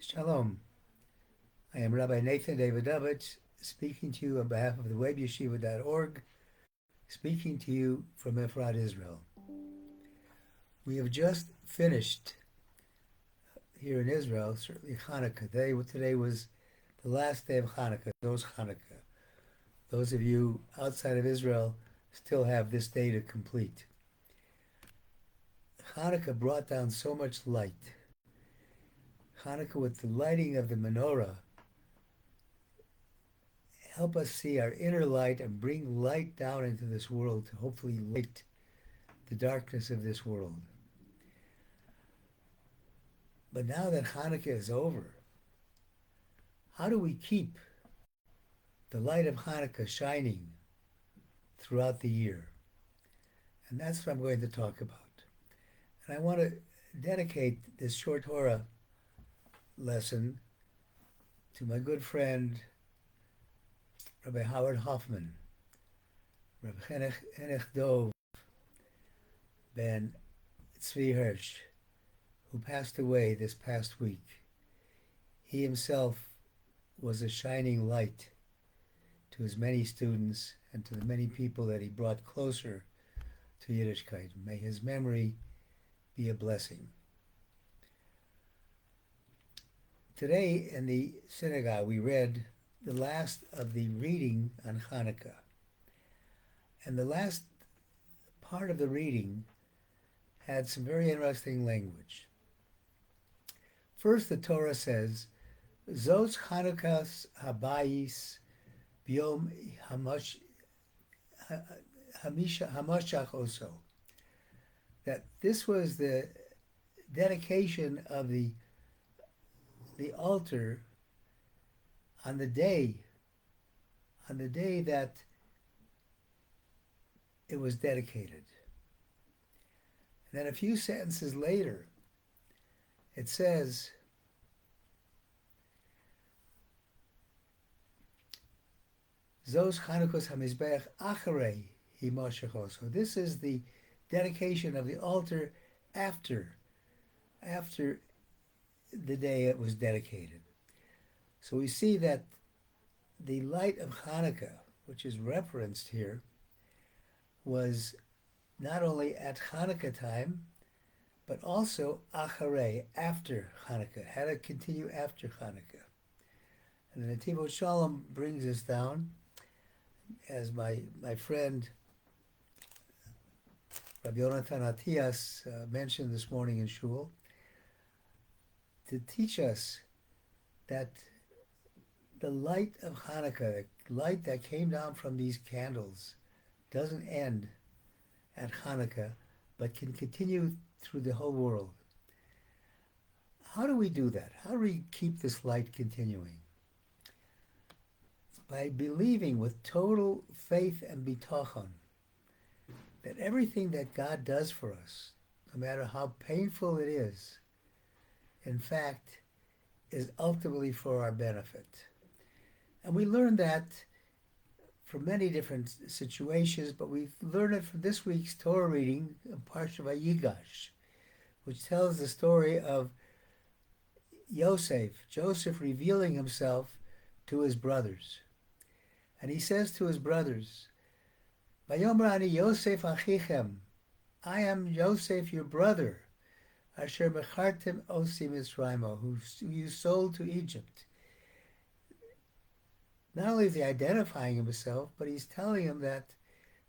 Shalom. I am Rabbi Nathan Davidovich, speaking to you on behalf of the WebYeshiva.org, speaking to you from Efrat, Israel. We have just finished here in Israel, certainly Chanukah. Today was the last day of Chanukah, Chanukah. Those of you outside of Israel still have this day to complete. Chanukah brought down so much light. Chanukah, with the lighting of the menorah, help us see our inner light and bring light down into this world to hopefully light the darkness of this world. But now that Hanukkah is over, how do we keep the light of Hanukkah shining throughout the year? And that's what I'm going to talk about. And I want to dedicate this short Torah lesson to my good friend, Rabbi Howard Hoffman, Rabbi Henech Dov ben Tzvi Hirsch, who passed away this past week. He himself was a shining light to his many students and to the many people that he brought closer to Yiddishkeit. May his memory be a blessing. Today in the synagogue we read the last of the reading on Hanukkah. And the last part of the reading had some very interesting language. First, the Torah says, Zos Chanukas Habayis Biom Hamashach Oso. That this was the dedication of the altar on the day that it was dedicated. And then a few sentences later, it says, Zos Chanukos HaMizbeach Acharei Himoshechos. So this is the dedication of the altar after the day it was dedicated. So we see that the light of Hanukkah, which is referenced here, was not only at Hanukkah time, but also acharei, after Hanukkah, had to continue after Hanukkah. And the Nativot Shalom brings us down, as my friend Rabbi Yonatan Atias mentioned this morning in Shul, to teach us that the light of Hanukkah, the light that came down from these candles, doesn't end at Hanukkah, but can continue through the whole world. How do we do that? How do we keep this light continuing? By believing with total faith and bitachon that everything that God does for us, no matter how painful it is, in fact, is ultimately for our benefit. And we learn that from many different situations, but we've learned it from this week's Torah reading, Parsha Vayigash, which tells the story of Joseph revealing himself to his brothers. And he says to his brothers, Vayomer ani Yosef achichem, I am Joseph, your brother, asher mechartem osi Mitzraymo, who you sold to Egypt. Not only is he identifying himself, but he's telling him that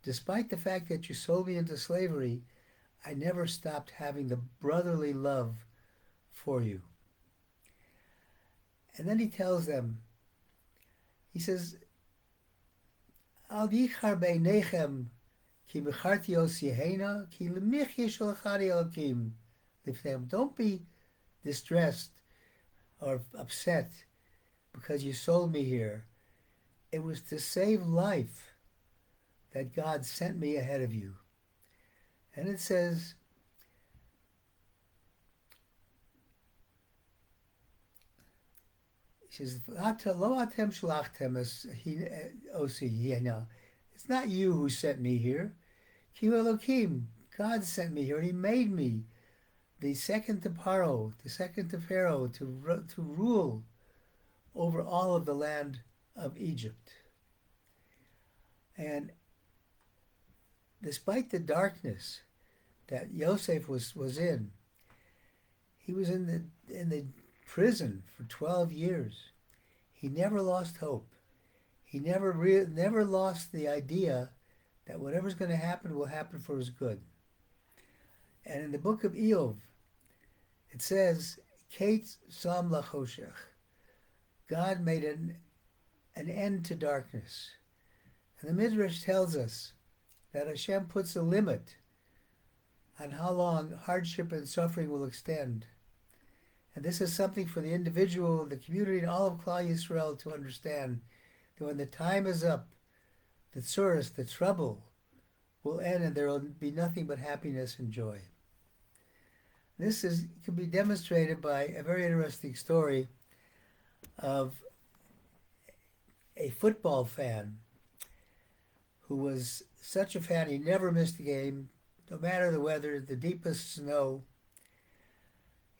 despite the fact that you sold me into slavery, I never stopped having the brotherly love for you. And then he tells them, he says, Al yichar beinechem ki mecharti osihena ki lemich yisholachari elokim lifneim. Don't be distressed or upset because you sold me here. It was to save life that God sent me ahead of you. And it says, he says, Lo atem shlachtem osi. It's not you who sent me here. Ki Elokim, God sent me here, and He made me the second to Paro, the second to Pharaoh, to rule over all of the land of Egypt. And despite the darkness that Yosef was in, he was in the prison for 12 years. He never lost hope. He never lost the idea that whatever's going to happen will happen for his good. And in the book of Eov, it says, Kate Sam Lachoshech. God made an end to darkness. And the Midrash tells us that Hashem puts a limit on how long hardship and suffering will extend. And this is something for the individual, the community, and all of Klal Yisrael to understand that when the time is up, the tsuris, the trouble, will end and there will be nothing but happiness and joy. This can be demonstrated by a very interesting story of a football fan who was such a fan he never missed a game, no matter the weather, the deepest snow.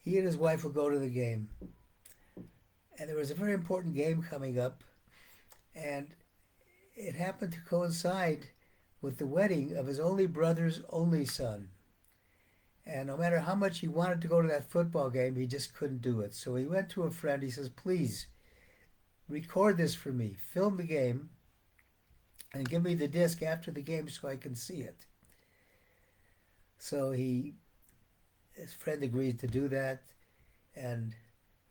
He and his wife would go to the game. And there was a very important game coming up, and it happened to coincide with the wedding of his only brother's only son. And no matter how much he wanted to go to that football game, he just couldn't do it. So he went to a friend. He says, please, record this for me. Film the game and give me the disc after the game so I can see it. So his friend agreed to do that. And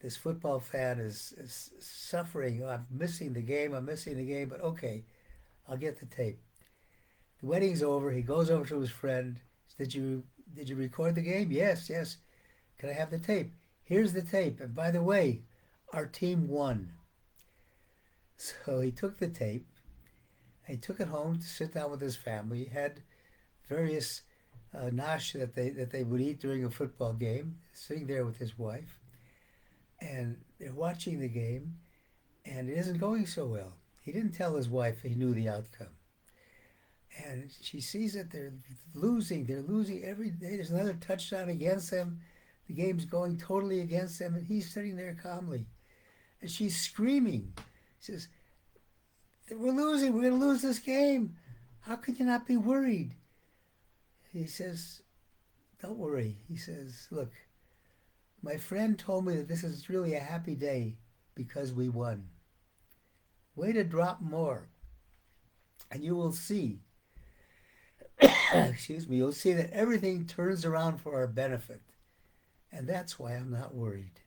this football fan is suffering. Oh, I'm missing the game, but okay, I'll get the tape. The wedding's over. He goes over to his friend. Did you record the game? Yes. Can I have the tape? Here's the tape. And by the way, our team won. So he took the tape. He took it home to sit down with his family. He had various nash that they would eat during a football game, sitting there with his wife. And they're watching the game, and it isn't going so well. He didn't tell his wife he knew the outcome. And she sees that they're losing every day. There's another touchdown against them. The game's going totally against them, and he's sitting there calmly. And she's screaming. She says, we're losing. We're going to lose this game. How can you not be worried? He says, don't worry. He says, look, my friend told me that this is really a happy day because we won. Way to drop more. And you will see, excuse me, you'll see that everything turns around for our benefit. And that's why I'm not worried.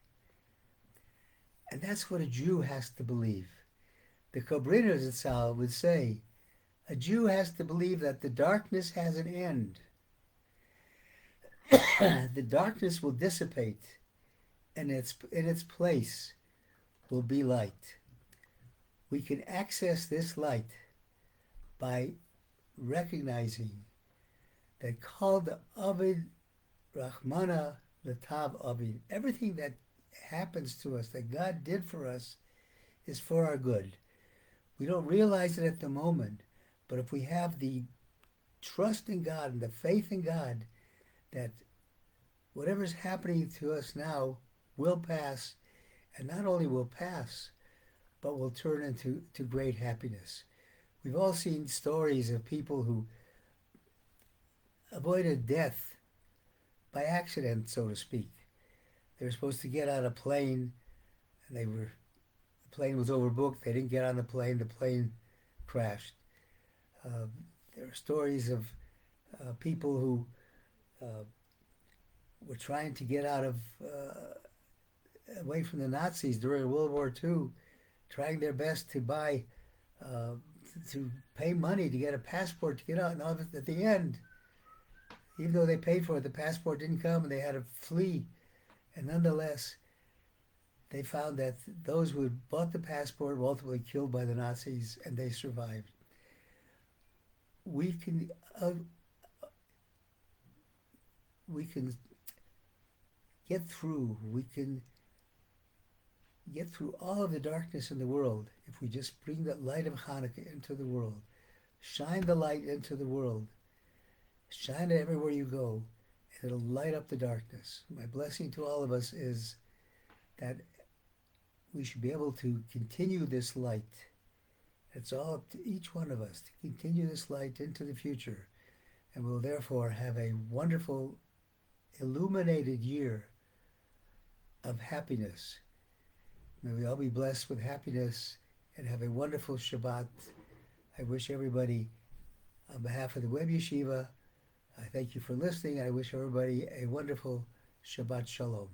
And that's what a Jew has to believe. The Kobriner Zatzal would say, a Jew has to believe that the darkness has an end. The darkness will dissipate, and in its place will be light. We can access this light by recognizing that called Avid Rahmana Latav Avid. Everything that happens to us, that God did for us, is for our good. We don't realize it at the moment, but if we have the trust in God and the faith in God, that whatever's happening to us now will pass, and not only will pass, but will turn into great happiness. We've all seen stories of people who avoided death by accident, so to speak. They were supposed to get on a plane, and the plane was overbooked. They didn't get on the plane crashed. There are stories of people who were trying to get out of away from the Nazis during World War II, trying their best to buy to pay money to get a passport to get out. And all of it, at the end, even though they paid for it, the passport didn't come, and they had to flee. And nonetheless, they found that those who had bought the passport were ultimately killed by the Nazis, and they survived. We can get through. We can get through all of the darkness in the world if we just bring that light of Hanukkah into the world. Shine the light into the world. Shine it everywhere you go, It'll light up the darkness. My blessing to all of us is that we should be able to continue this light. It's all up to each one of us to continue this light into the future, and we'll therefore have a wonderful, illuminated year of happiness. May we all be blessed with happiness and have a wonderful Shabbat. I wish everybody, on behalf of the Web Yeshiva, I thank you for listening. I wish everybody a wonderful Shabbat Shalom.